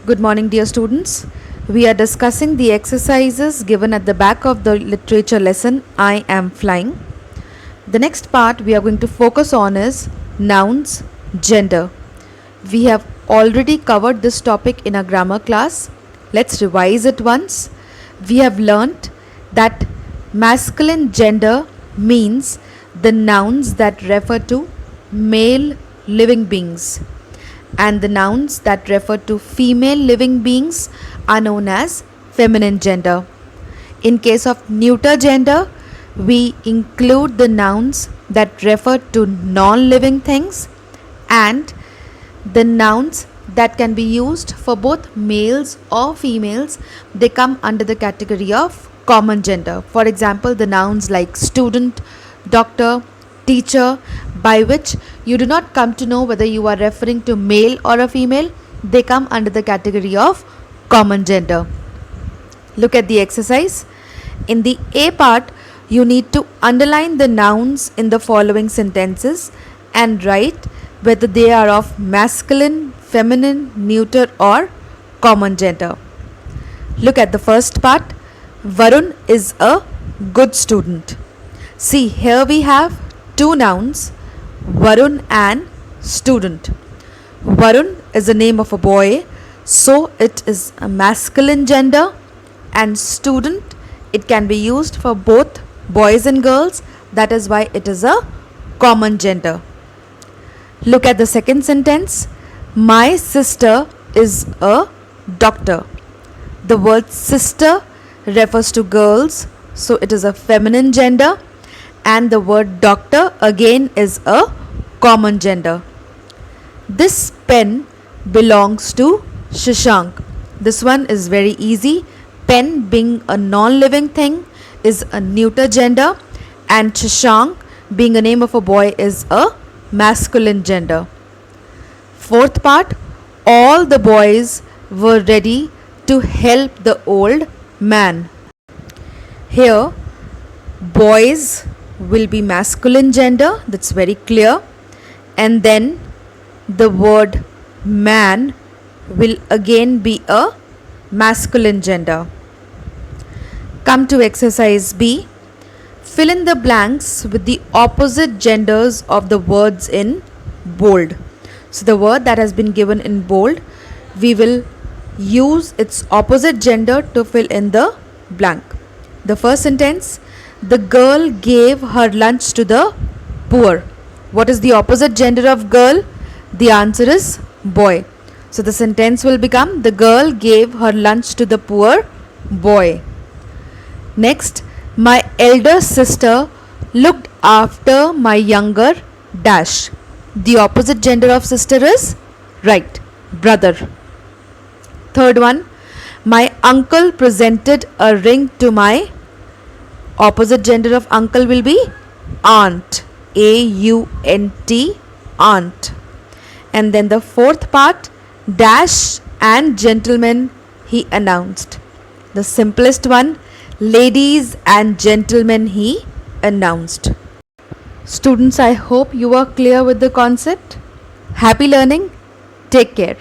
Good morning, dear students. We are discussing the exercises given at the back of the literature lesson I Am Flying. The next part we are going to focus on is nouns, gender. We have already covered this topic in a grammar class. Let's revise it once. We have learnt that masculine gender means the nouns that refer to male living beings, and the nouns that refer to female living beings are known as feminine gender. In case of neuter gender, we include the nouns that refer to non-living things and the nouns that can be used for both males or females. They come under the category of common gender. For example, the nouns like student, doctor, teacher, by which you do not come to know whether you are referring to male or a female, they come under the category of common gender. Look at the exercise. In the A part, you need to underline the nouns in the following sentences and write whether they are of masculine, feminine, neuter or common gender. Look at the first part. Varun is a good student. See, here we have two nouns, Varun and student. Varun is the name of a boy, so it is a masculine gender, and student, it can be used for both boys and girls, that is why it is a common gender. Look at the second sentence. My sister is a doctor. The word sister refers to girls, so it is a feminine gender, and the word doctor again is a common gender. This pen belongs to Shashank. This one is very easy. Pen, being a non-living thing, is a neuter gender, and Shashank, being a name of a boy, is a masculine gender. Fourth part, all the boys were ready to help the old man. Here, boys will be masculine gender, that's very clear, and then the word man will again be a masculine gender. Come to exercise B. Fill in the blanks with the opposite genders of the words in bold. So the word that has been given in bold, we will use its opposite gender to fill in the blank. The first sentence, the girl gave her lunch to the poor. What is the opposite gender of girl? The answer is boy. So the sentence will become, the girl gave her lunch to the poor boy. Next, my elder sister looked after my younger dash. The opposite gender of sister is right, brother. Third one, my uncle presented a ring to my, opposite gender of uncle will be aunt, A-U-N-T, aunt. And then the fourth part, dash and gentlemen, he announced. The simplest one, ladies and gentlemen, he announced. Students, I hope you are clear with the concept. Happy learning. Take care.